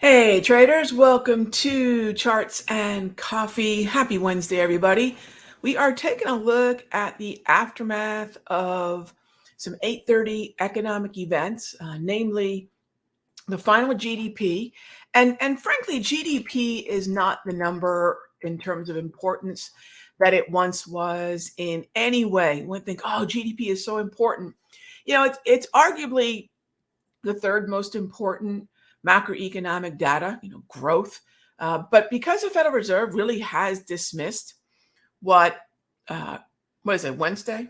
Hey traders, welcome to Charts and Coffee. Happy Wednesday, everybody. We are taking a look at the aftermath of some 8:30 economic events, namely the final GDP. And frankly, GDP is not the number in terms of importance that it once was in any way. You would think, oh, GDP is so important. It's arguably the third most important macroeconomic data, growth. But because the Federal Reserve really has dismissed what, uh, what is it, Wednesday?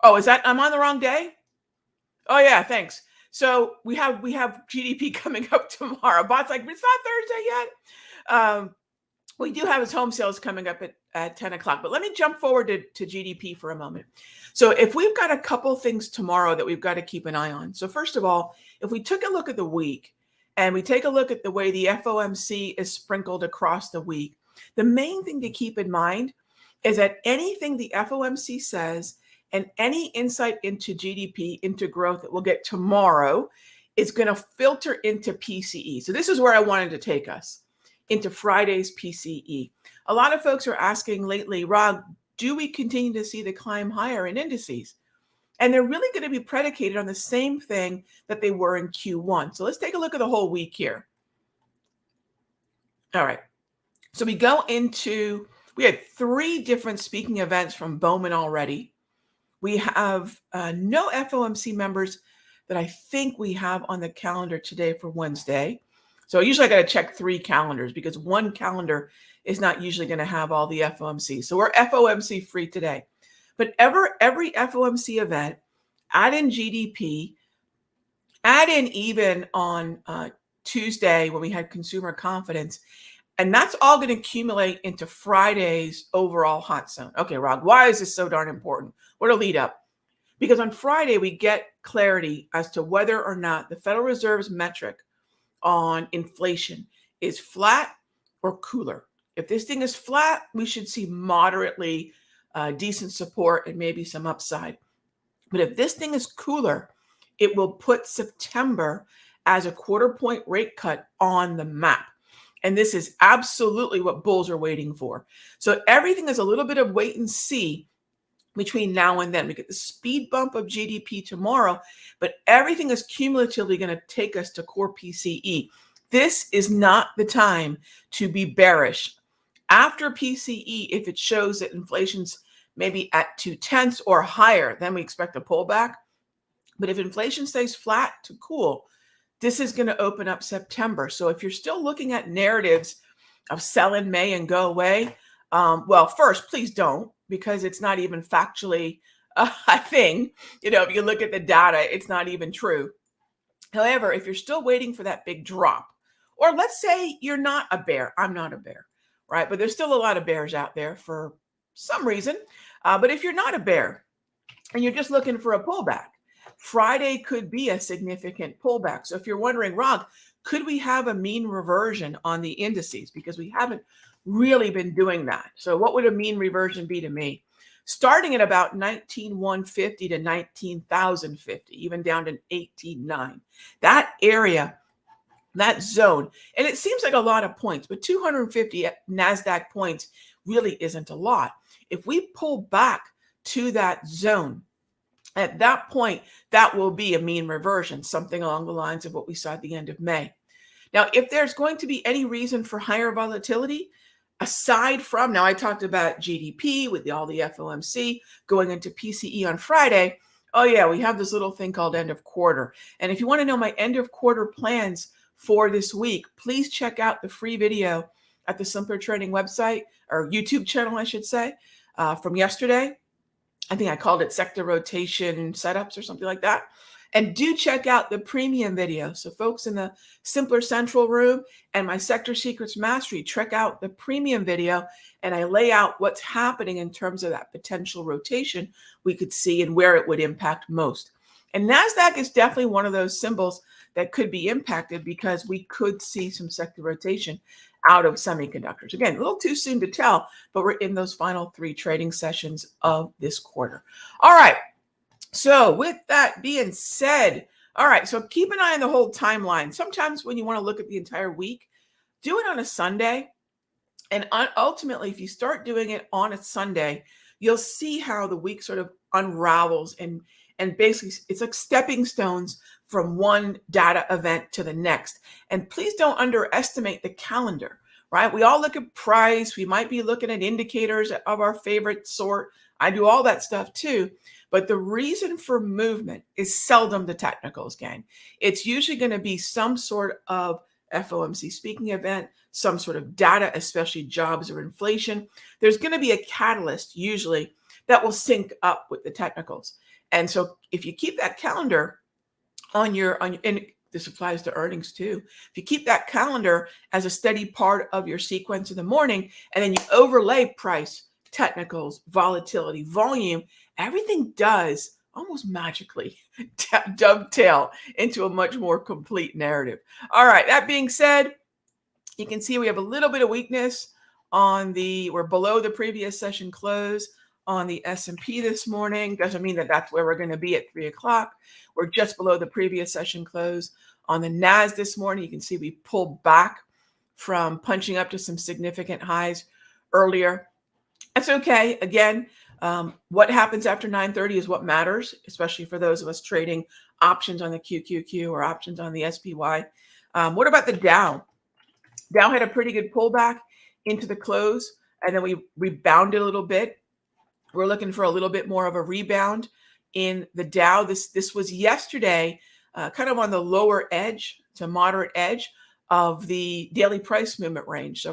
Oh, is that, I'm on the wrong day? Oh yeah, thanks. So we have GDP coming up tomorrow. Bot's like, it's not Thursday yet. We do have his home sales coming up at 10 o'clock, but let me jump forward to GDP for a moment. So if we've got a couple things tomorrow that we've got to keep an eye on. So first of all, if we took a look at the week and we take a look at the way the FOMC is sprinkled across the week, the main thing to keep in mind is that anything the FOMC says and any insight into GDP, into growth that we'll get tomorrow is going to filter into PCE. So this is where I wanted to take us, into Friday's PCE. A lot of folks are asking lately, Rog, do we continue to see the climb higher in indices? And they're really going to be predicated on the same thing that they were in Q1. So let's take a look at the whole week here. All right. So we had 3 different speaking events from Bowman already. We have no FOMC members that I think we have on the calendar today for Wednesday. So usually I got to check 3 calendars because one calendar is not usually going to have all the FOMC. So we're FOMC free today. But every FOMC event, add in GDP, add in even on Tuesday when we had consumer confidence, and that's all going to accumulate into Friday's overall hot zone. Okay, Rob, why is this so darn important? What a lead up. Because on Friday, we get clarity as to whether or not the Federal Reserve's metric on inflation is flat or cooler. If this thing is flat, we should see moderately decent support and maybe some upside. But if this thing is cooler, it will put September as a 1/4 point rate cut on the map. And this is absolutely what bulls are waiting for. So everything is a little bit of wait and see between now and then. We get the speed bump of GDP tomorrow, but everything is cumulatively going to take us to core PCE. This is not the time to be bearish. After PCE, if it shows that inflation's maybe at 0.2 or higher, then we expect a pullback. But if inflation stays flat to cool, this is going to open up September. So if you're still looking at narratives of sell in May and go away, well, first, please don't, because it's not even factually a thing. If you look at the data, it's not even true. However, if you're still waiting for that big drop, or let's say you're not a bear, I'm not a bear, right? But there's still a lot of bears out there for some reason. But if you're not a bear and you're just looking for a pullback, Friday could be a significant pullback. So if you're wondering, Rob, could we have a mean reversion on the indices? Because we haven't really been doing that. So what would a mean reversion be to me? Starting at about 19,150 to 19,050, even down to 18,900. That area, that zone, and it seems like a lot of points, but 250 NASDAQ points really isn't a lot. If we pull back to that zone, at that point, that will be a mean reversion, something along the lines of what we saw at the end of May. Now, if there's going to be any reason for higher volatility, aside from, now I talked about GDP with all the FOMC going into PCE on Friday. Oh yeah, we have this little thing called end of quarter. And if you want to know my end of quarter plans for this week, please check out the free video at the Simpler Trading website, or YouTube channel, I should say, from yesterday. I think I called it sector rotation setups or something like that. And do check out the premium video. So folks in the Simpler Central room and my Sector Secrets Mastery, check out the premium video, and I lay out what's happening in terms of that potential rotation we could see and where it would impact most. And NASDAQ is definitely one of those symbols that could be impacted because we could see some sector rotation out of semiconductors. Again, a little too soon to tell, but we're in those final 3 trading sessions of this quarter. All right. So with that being said, All right, so keep an eye on the whole timeline. Sometimes when you want to look at the entire week, do it on a Sunday. And ultimately, if you start doing it on a Sunday, you'll see how the week sort of unravels, and basically it's like stepping stones from one data event to the next. And please don't underestimate the calendar, right? We all look at price. We might be looking at indicators of our favorite sort. I do all that stuff too. But the reason for movement is seldom the technicals, gang. It's usually going to be some sort of FOMC speaking event, some sort of data, especially jobs or inflation. There's going to be a catalyst usually that will sync up with the technicals. And so if you keep that calendar and this applies to earnings too. If you keep that calendar as a steady part of your sequence in the morning, and then you overlay price, technicals, volatility, volume, everything does almost magically dovetail into a much more complete narrative. All right, that being said, you can see we have a little bit of weakness we're below the previous session close on the S&P this morning. Doesn't mean that that's where we're going to be at 3 o'clock. We're just below the previous session close. On the NAS this morning, you can see we pulled back from punching up to some significant highs earlier. That's okay. Again, what happens after 9:30 is what matters, especially for those of us trading options on the QQQ or options on the SPY. What about the Dow? Dow had a pretty good pullback into the close, and then we rebounded a little bit. We're looking for a little bit more of a rebound in the Dow. This was yesterday, kind of on the lower edge to moderate edge of the daily price movement range. So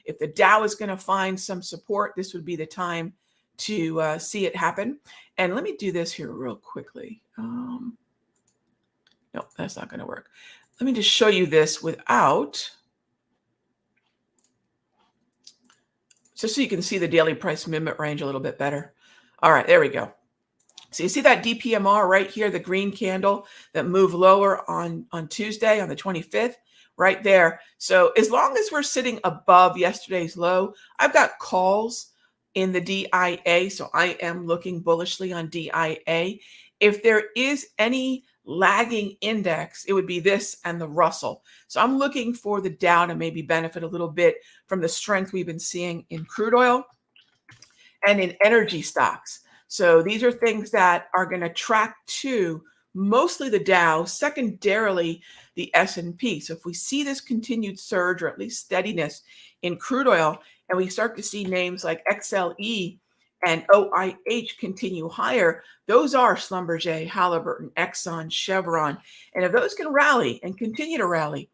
if the Dow is going to find some support, this would be the time to see it happen. And let me do this here real quickly. No, that's not going to work. Let me just show you this without, just so you can see the daily price movement range a little bit better. All right, there we go. So you see that DPMR right here, the green candle that moved lower on Tuesday on the 25th, right there. So as long as we're sitting above yesterday's low, I've got calls in the DIA. So I am looking bullishly on DIA. If there is any lagging index, it would be this and the Russell. So I'm looking for the Dow to maybe benefit a little bit from the strength we've been seeing in crude oil and in energy stocks. So these are things that are going to track to mostly the Dow, secondarily the S&P. So if we see this continued surge or at least steadiness in crude oil, and we start to see names like XLE and OIH continue higher, those are Schlumberger, Halliburton, Exxon, Chevron. And if those can rally and continue to rally,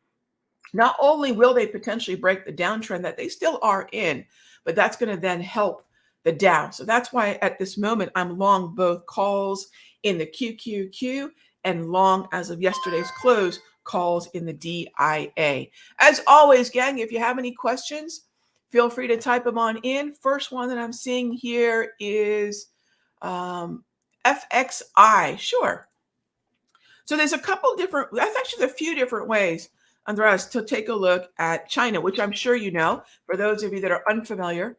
not only will they potentially break the downtrend that they still are in, but that's going to then help the Dow. So that's why at this moment, I'm long both calls in the QQQ and long, as of yesterday's close, calls in the DIA. As always, gang, if you have any questions, feel free to type them on in. First one that I'm seeing here is FXI. Sure. So there's a few different ways, Andreas, to take a look at China, which I'm sure you know. For those of you that are unfamiliar,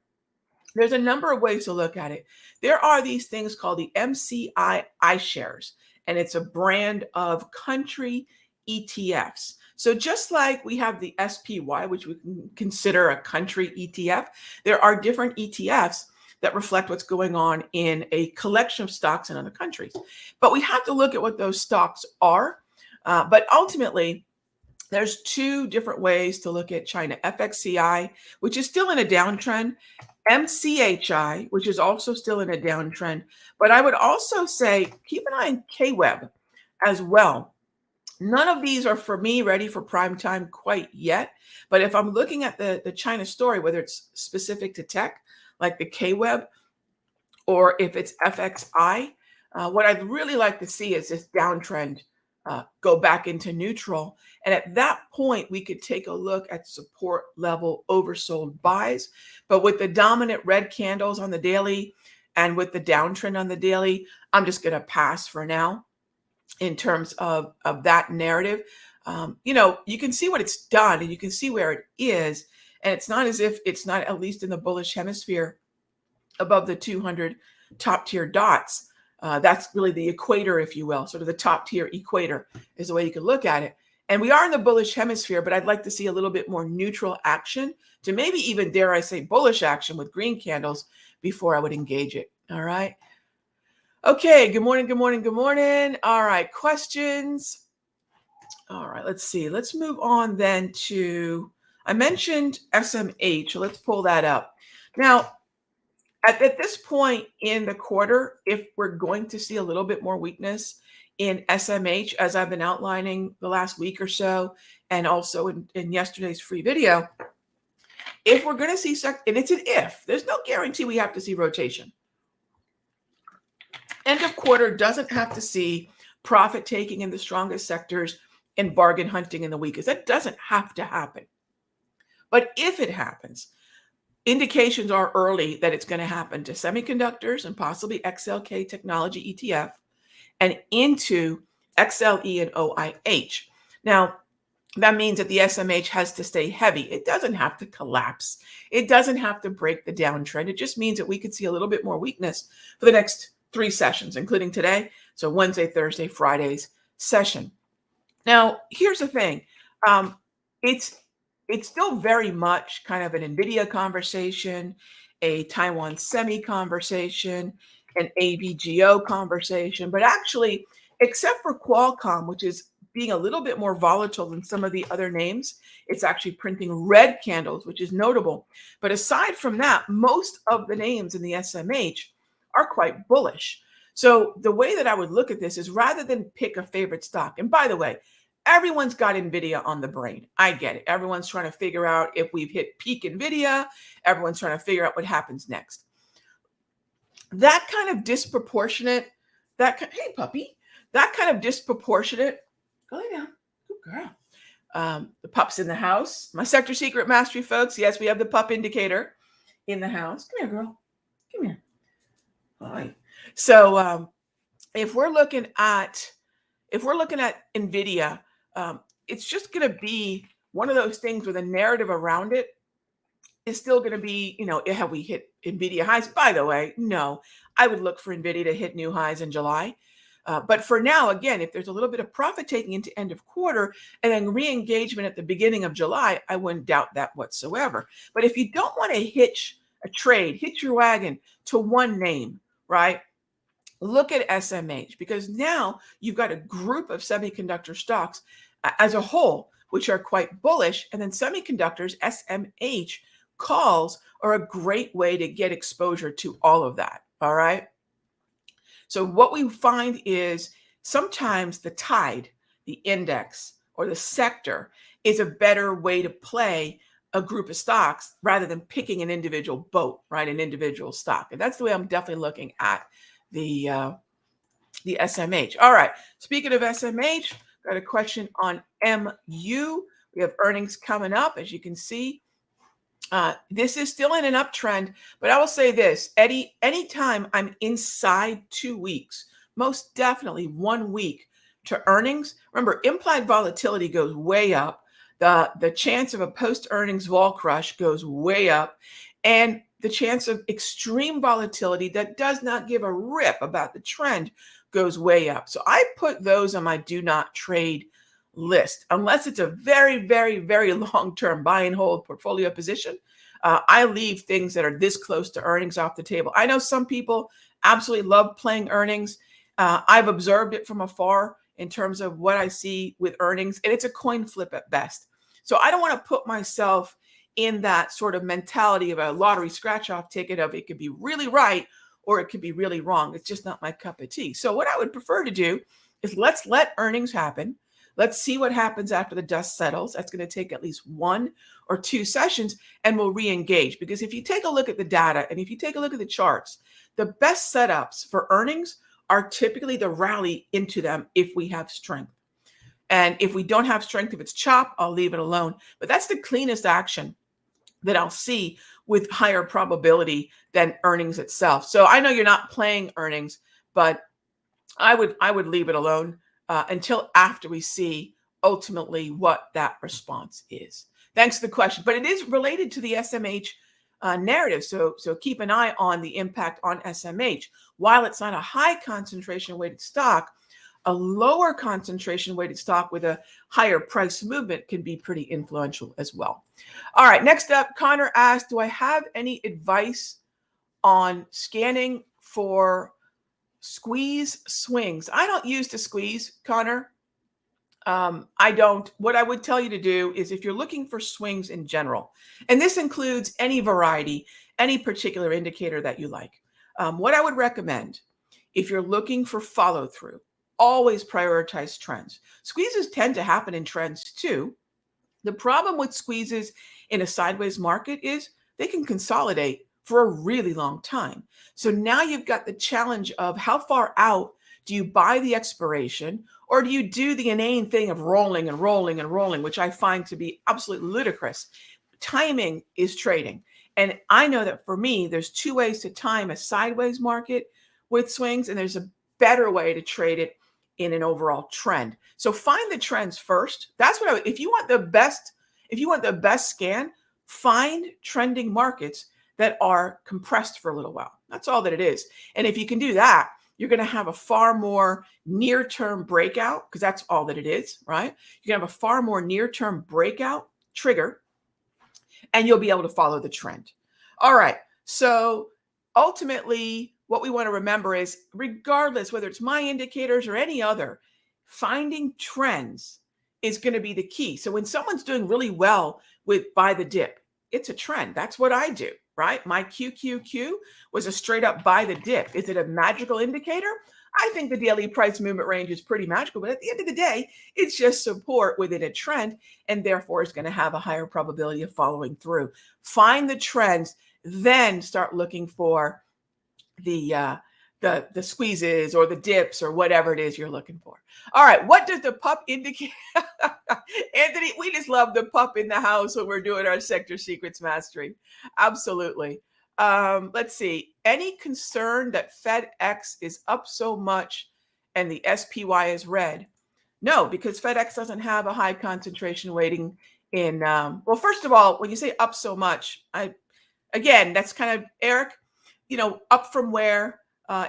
there's a number of ways to look at it. There are these things called the MCI iShares, and it's a brand of country ETFs. So just like we have the SPY, which we can consider a country ETF, there are different ETFs that reflect what's going on in a collection of stocks in other countries. But we have to look at what those stocks are. But ultimately, there's two different ways to look at China. FXCI, which is still in a downtrend, MCHI, which is also still in a downtrend. But I would also say keep an eye on KWEB as well. None of these are, for me, ready for prime time quite yet. But if I'm looking at the China story, whether it's specific to tech, like the KWEB, or if it's FXI, what I'd really like to see is this downtrend go back into neutral. And at that point, we could take a look at support level oversold buys. But with the dominant red candles on the daily and with the downtrend on the daily, I'm just going to pass for now in terms of that narrative. You can see what it's done and you can see where it is. And it's not as if it's not, at least in the bullish hemisphere, above the 200 top tier dots. That's really the equator, if you will, sort of the top tier equator is the way you can look at it. And we are in the bullish hemisphere, but I'd like to see a little bit more neutral action to maybe even, dare I say, bullish action with green candles before I would engage it. All right. Okay. Good morning. Good morning. Good morning. All right. Questions. All right. Let's see. Let's move on then to, I mentioned SMH. So let's pull that up. Now, at this point in the quarter, if we're going to see a little bit more weakness in SMH, as I've been outlining the last week or so, and also in yesterday's free video, if we're going to see, and it's an if, there's no guarantee we have to see rotation. End of quarter doesn't have to see profit taking in the strongest sectors and bargain hunting in the weakest. That doesn't have to happen. But if it happens, indications are early that it's going to happen to semiconductors and possibly XLK technology ETF and into XLE and OIH. Now, that means that the SMH has to stay heavy. It doesn't have to collapse. It doesn't have to break the downtrend. It just means that we could see a little bit more weakness for the next 3 sessions, including today. So Wednesday, Thursday, Friday's session. Now, here's the thing. It's still very much kind of an NVIDIA conversation, a Taiwan semi conversation, an AVGO conversation, but actually, except for Qualcomm, which is being a little bit more volatile than some of the other names, it's actually printing red candles, which is notable. But aside from that, most of the names in the SMH are quite bullish. So the way that I would look at this is rather than pick a favorite stock, and by the way, everyone's got NVIDIA on the brain. I get it. Everyone's trying to figure out if we've hit peak NVIDIA. Everyone's trying to figure out what happens next. That kind of disproportionate, hey puppy, that kind of disproportionate, go lay down, good girl. The pup's in the house. My sector secret mastery folks. Yes, we have the pup indicator in the house. Come here, girl. Come here. All right. So if we're looking at NVIDIA, it's just going to be one of those things where the narrative around it is still going to be, have we hit NVIDIA highs? By the way, no, I would look for NVIDIA to hit new highs in July. But for now, again, if there's a little bit of profit taking into end of quarter and then re-engagement at the beginning of July, I wouldn't doubt that whatsoever. But if you don't want to hitch your wagon to one name, right? Look at SMH, because now you've got a group of semiconductor stocks as a whole, which are quite bullish. And then semiconductors, SMH calls are a great way to get exposure to all of that. All right. So what we find is sometimes the tide, the index, or the sector is a better way to play a group of stocks rather than picking an individual boat, right? An individual stock. And that's the way I'm definitely looking at the SMH. All right. Speaking of SMH, got a question on MU. We have earnings coming up, as you can see. This is still in an uptrend, but I will say this, Eddie, anytime I'm inside 2 weeks, most definitely 1 week to earnings, remember, implied volatility goes way up. The chance of a post-earnings vol crush goes way up. And the chance of extreme volatility that does not give a rip about the trend goes way up. So I put those on my do not trade list, unless it's a very, very, very long-term buy and hold portfolio position. I leave things that are this close to earnings off the table. I know some people absolutely love playing earnings. I've observed it from afar in terms of what I see with earnings, and it's a coin flip at best. So I don't want to put myself in that sort of mentality of a lottery scratch-off ticket of it could be really right or it could be really wrong. It's just not my cup of tea. So what I would prefer to do is let's let earnings happen. Let's see what happens after the dust settles. That's going to take at least 1 or 2 sessions, and we'll re-engage. Because if you take a look at the data and if you take a look at the charts, the best setups for earnings are typically the rally into them if we have strength. And if we don't have strength, if it's chop, I'll leave it alone. But that's the cleanest action that I'll see with higher probability than earnings itself. So I know you're not playing earnings, but I would leave it alone until after we see ultimately what that response is. Thanks for the question. But it is related to the SMH narrative. So keep an eye on the impact on SMH. While it's not a high concentration weighted stock, a lower concentration weighted stock with a higher price movement can be pretty influential as well. All right, next up, Connor asked, do I have any advice on scanning for squeeze swings? I don't use the squeeze, Connor. I don't. What I would tell you to do is if you're looking for swings in general, and this includes any variety, any particular indicator that you like, what I would recommend if you're looking for follow through, always prioritize trends. Squeezes tend to happen in trends too. The problem with squeezes in a sideways market is they can consolidate for a really long time. So now you've got the challenge of how far out do you buy the expiration, or do you do the inane thing of rolling and rolling and rolling, which I find to be absolutely ludicrous. Timing is trading. And I know that for me, there's two ways to time a sideways market with swings, and there's a better way to trade it in an overall trend. So find the trends first. That's what if you want the best scan, find trending markets that are compressed for a little while. That's all that it is. And if you can do that, you're going to have a far more near-term breakout, because that's all that it is, right? You're going to have a far more near-term breakout trigger, and you'll be able to follow the trend. All right. So ultimately, what we want to remember is, regardless whether it's my indicators or any other, finding trends is going to be the key. So when someone's doing really well with buy the dip, it's a trend. That's what I do, right? My QQQ was a straight up buy the dip. Is it a magical indicator? I think the daily price movement range is pretty magical, but at the end of the day, it's just support within a trend, and therefore is going to have a higher probability of following through. Find the trends, then start looking for the squeezes or the dips or whatever it is you're looking for. All right, what does the pup indicate? Anthony, we just love the pup in the house when we're doing our sector secrets mastery. Absolutely. Let's see. Any concern that FedEx is up so much and the SPY is red? No, because FedEx doesn't have a high concentration weighting in, well, first of all, when you say up so much, again, that's kind of, Eric, up from where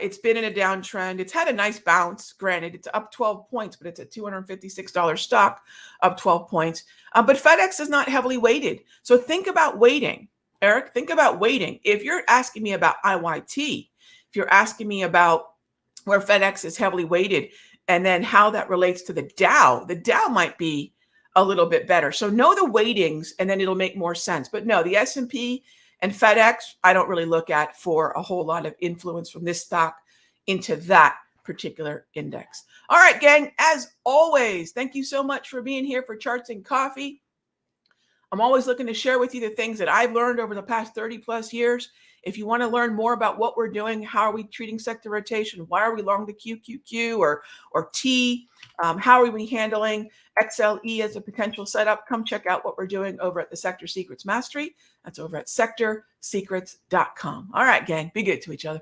it's been in a downtrend. It's had a nice bounce. Granted, it's up 12 points, but it's a $256 stock, up 12 points. But FedEx is not heavily weighted. So think about weighting. Eric, think about weighting. If you're asking me about IYT, if you're asking me about where FedEx is heavily weighted and then how that relates to the Dow might be a little bit better. So know the weightings and then it'll make more sense. But no, the S&P and FedEx, I don't really look at for a whole lot of influence from this stock into that particular index. All right, gang, as always, thank you so much for being here for Charts and Coffee. I'm always looking to share with you the things that I've learned over the past 30 plus years. If you want to learn more about what we're doing, how are we treating sector rotation, why are we long the QQQ or T, how are we handling XLE as a potential setup, come check out what we're doing over at the Sector Secrets Mastery. That's over at sectorsecrets.com. All right, gang, be good to each other.